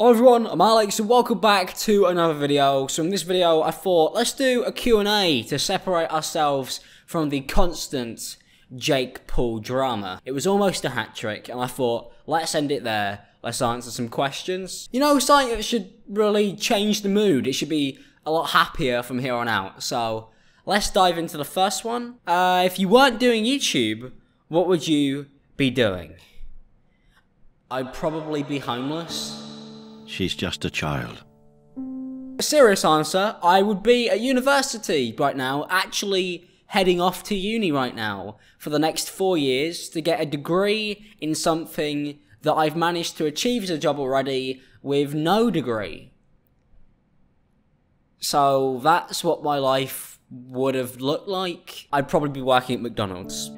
Hello everyone, I'm Alex and welcome back to another video. So in this video I thought let's do a Q&A to separate ourselves from the constant Jake Paul drama. It was almost a hat trick and I thought let's end it there. Let's answer some questions. You know, something that should really change the mood. It should be a lot happier from here on out. So let's dive into the first one. If you weren't doing YouTube, what would you be doing? I'd probably be homeless. She's just a child. A serious answer, I would be at university right now, actually heading off to uni right now for the next 4 years to get a degree in something that I've managed to achieve as a job already with no degree. So that's what my life would have looked like. I'd probably be working at McDonald's.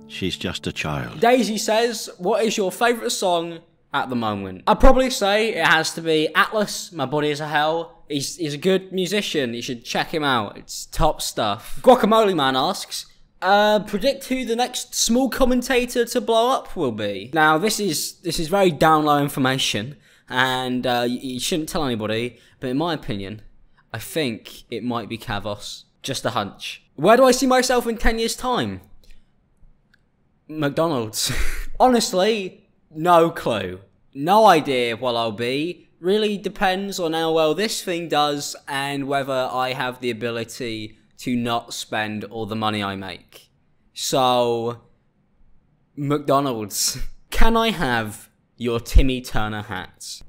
She's just a child. Daisy says, what is your favourite song at the moment? I'd probably say it has to be Atlas, My Body Is a Hell. He's a good musician, you should check him out, it's top stuff. Guacamole Man asks, predict who the next small commentator to blow up will be. Now this is very down low information, and you shouldn't tell anybody, but in my opinion, I think it might be Kavos. Just a hunch. Where do I see myself in 10 years time? McDonald's. Honestly, no clue. No idea what I'll be. Really depends on how well this thing does and whether I have the ability to not spend all the money I make. So, McDonald's. Can I have your Timmy Turner hat?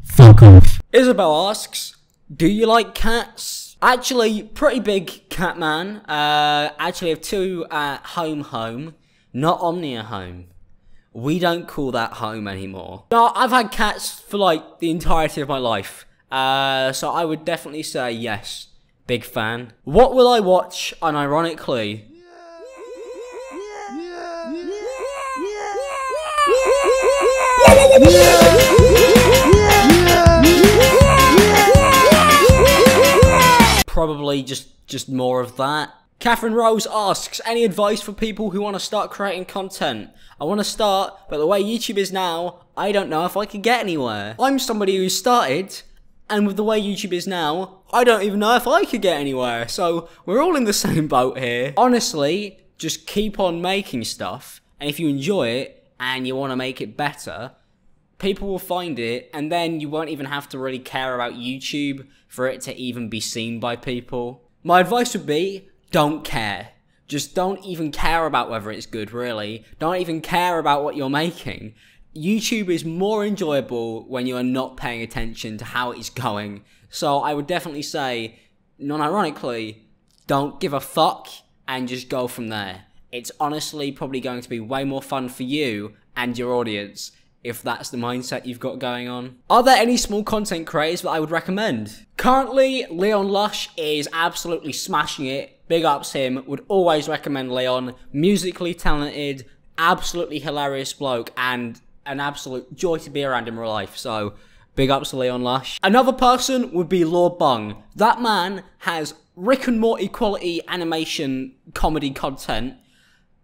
Fuck off. Isabel asks, do you like cats? Actually, pretty big cat man. Actually have two at home, not Omnia home. We don't call that home anymore. No, I've had cats for like the entirety of my life. So I would definitely say yes. Big fan. What will I watch unironically? Probably just more of that. Catherine Rose asks, any advice for people who want to start creating content? I want to start, but the way YouTube is now, I don't know if I could get anywhere. I'm somebody who started, and with the way YouTube is now, I don't even know if I could get anywhere. So, we're all in the same boat here. Honestly, just keep on making stuff, and if you enjoy it, and you want to make it better, people will find it, and then you won't even have to really care about YouTube for it to even be seen by people. My advice would be, don't care. Just don't even care about whether it's good, really. Don't even care about what you're making. YouTube is more enjoyable when you are not paying attention to how it's going. So I would definitely say, non-ironically, don't give a fuck and just go from there. It's honestly probably going to be way more fun for you and your audience if that's the mindset you've got going on. Are there any small content creators that I would recommend? Currently, Leon Lush is absolutely smashing it. Big ups him. Would always recommend Leon. Musically talented, absolutely hilarious bloke, and an absolute joy to be around in real life. So, big ups to Leon Lush. Another person would be Lord Bung. That man has Rick and Morty quality animation comedy content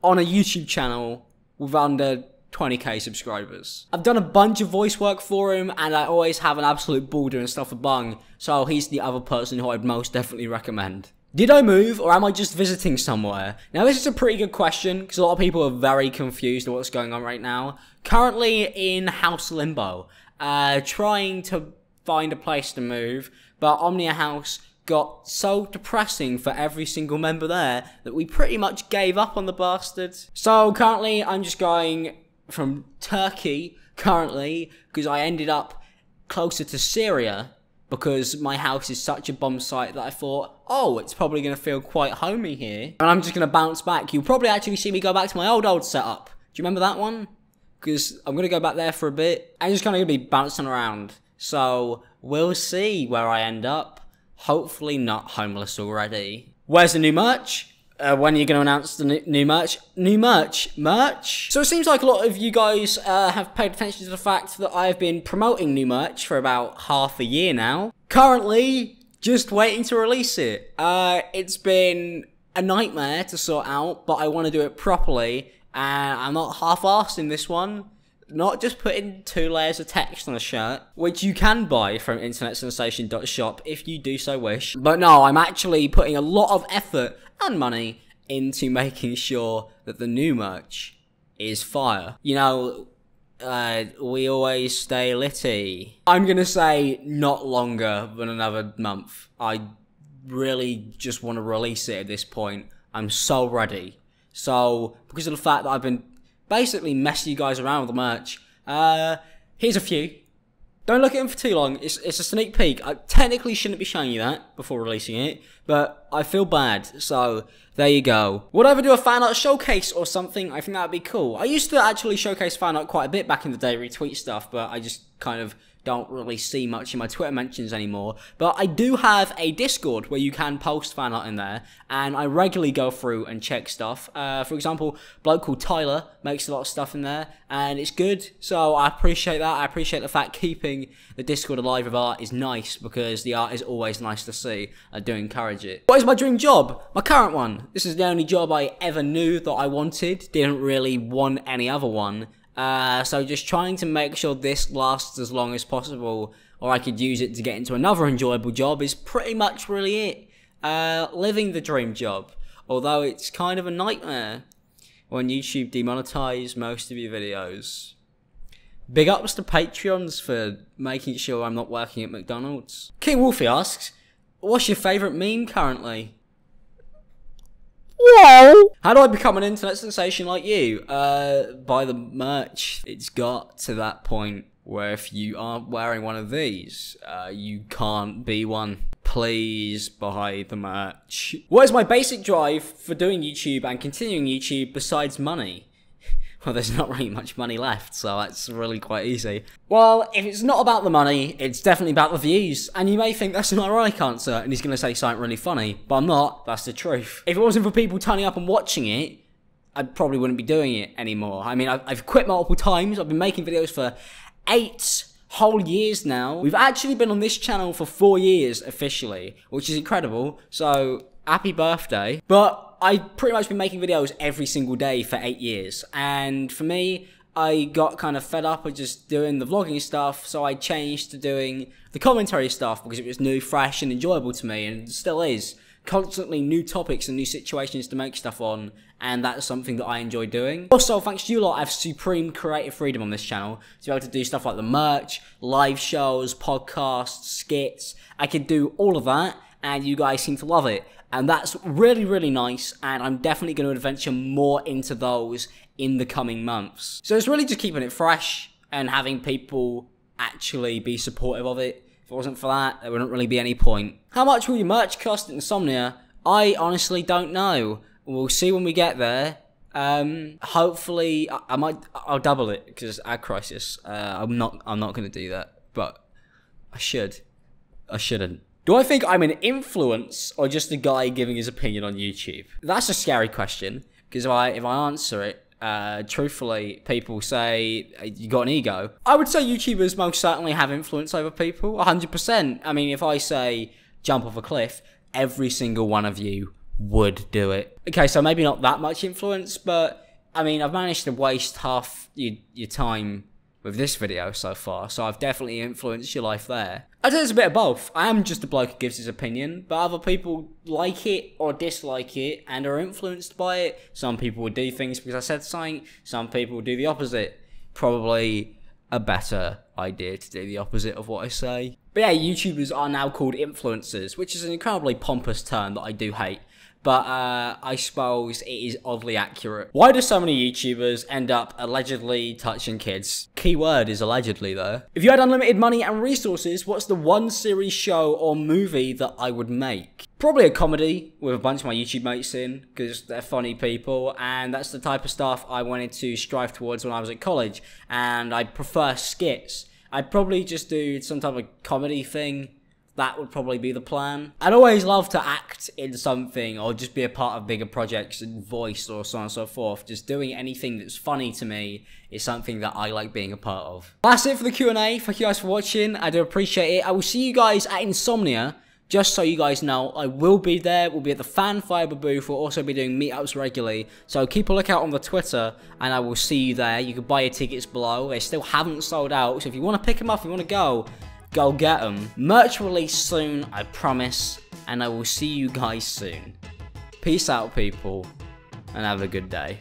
on a YouTube channel with under 20k subscribers. I've done a bunch of voice work for him and I always have an absolute ball doing stuff for Bung, so he's the other person who I'd most definitely recommend. Did I move or am I just visiting somewhere? Now this is a pretty good question because a lot of people are very confused at what's going on right now. Currently in house limbo, trying to find a place to move, but Omnia House got so depressing for every single member there that we pretty much gave up on the bastards. So currently I'm just going from Turkey currently because I ended up closer to Syria because my house is such a bomb site that I thought, oh, it's probably going to feel quite homey here. And I'm just going to bounce back. You'll probably actually see me go back to my old setup. Do you remember that one? Because I'm going to go back there for a bit. I'm just kind of going to be bouncing around. So we'll see where I end up. Hopefully not homeless already. Where's the new merch? When are you going to announce the new merch? New merch? Merch? So it seems like a lot of you guys have paid attention to the fact that I've been promoting new merch for about half a year now. Currently, just waiting to release it. It's been a nightmare to sort out, but I want to do it properly, and I'm not half-arsed in this one. not just putting 2 layers of text on a shirt, which you can buy from internetsensation.shop if you do so wish. But no, I'm actually putting a lot of effort and money into making sure that the new merch is fire. You know, we always stay litty. I'm gonna say not longer than another month. I really just want to release it at this point. I'm so ready. So, because of the fact that I've been basically messing you guys around with the merch, here's a few. Don't look at them for too long. It's a sneak peek. I technically shouldn't be showing you that before releasing it, but I feel bad, so there you go. Would I ever do a fan art showcase or something? I think that would be cool. I used to actually showcase fan art quite a bit back in the day, retweet stuff, but I just kind of don't really see much in my Twitter mentions anymore. But I do have a Discord where you can post fan art in there, and I regularly go through and check stuff. For example, a bloke called Tyler makes a lot of stuff in there, and it's good, so I appreciate that. I appreciate the fact keeping the Discord alive with art is nice, because the art is always nice to see. I do encourage it. What is my dream job? My current one. This is the only job I ever knew that I wanted. Didn't really want any other one. So just trying to make sure this lasts as long as possible, or I could use it to get into another enjoyable job, is pretty much really it. Living the dream job. Although it's kind of a nightmare when YouTube demonetise most of your videos. Big ups to Patreons for making sure I'm not working at McDonald's. King Wolfie asks, what's your favourite meme currently? Whoa! How do I become an internet sensation like you? Buy the merch. It's got to that point where if you aren't wearing one of these, you can't be one. Please buy the merch. What is my basic drive for doing YouTube and continuing YouTube besides money? Well, there's not really much money left, so that's really quite easy. Well, if it's not about the money, it's definitely about the views. And you may think that's an ironic answer, and he's going to say something really funny, but I'm not. That's the truth. If it wasn't for people turning up and watching it, I probably wouldn't be doing it anymore. I mean, I've quit multiple times. I've been making videos for 8 whole years now. We've actually been on this channel for 4 years officially, which is incredible. So, happy birthday. But I've pretty much been making videos every single day for 8 years, and for me, I got kind of fed up of just doing the vlogging stuff, so I changed to doing the commentary stuff because it was new, fresh, and enjoyable to me, and it still is. Constantly new topics and new situations to make stuff on, and that's something that I enjoy doing. Also, thanks to you lot, I have supreme creative freedom on this channel to be able to do stuff like the merch, live shows, podcasts, skits. I can do all of that, and you guys seem to love it. And that's really, really nice, and I'm definitely going to adventure more into those in the coming months. So it's really just keeping it fresh and having people actually be supportive of it. If it wasn't for that, there wouldn't really be any point. How much will your merch cost at Omnia? I honestly don't know. We'll see when we get there. Hopefully, I'll double it, because Ad Crisis. I'm not going to do that, but I should. I shouldn't. Do I think I'm an influence or just a guy giving his opinion on YouTube? That's a scary question, because if I answer it, truthfully, people say, you got an ego. I would say YouTubers most certainly have influence over people, 100%. I mean, if I say, jump off a cliff, every single one of you would do it. Okay, so maybe not that much influence, but, I mean, I've managed to waste half your time with this video so far, so I've definitely influenced your life there. I'd say it's a bit of both. I am just a bloke who gives his opinion, but other people like it or dislike it and are influenced by it. Some people would do things because I said something, some people would do the opposite. Probably a better idea to do the opposite of what I say. But yeah, YouTubers are now called influencers, which is an incredibly pompous term that I do hate. But I suppose it is oddly accurate. Why do so many YouTubers end up allegedly touching kids? Keyword is allegedly though. If you had unlimited money and resources, what's the one series, show, or movie that I would make? Probably a comedy with a bunch of my YouTube mates in, because they're funny people, and that's the type of stuff I wanted to strive towards when I was at college, and I prefer skits. I'd probably just do some type of comedy thing. That would probably be the plan. I'd always love to act in something or just be a part of bigger projects and voice or so on and so forth. Just doing anything that's funny to me is something that I like being a part of. That's it for the Q&A. Thank you guys for watching. I do appreciate it. I will see you guys at Insomnia Just so you guys know, I will be there. We'll be at the Fan Fiber booth. We'll also be doing meetups regularly. So keep a lookout on the Twitter, and I will see you there. You can buy your tickets below. They still haven't sold out. So if you want to pick them up, if you want to go get them. Merch release soon, I promise. And I will see you guys soon. Peace out, people, and have a good day.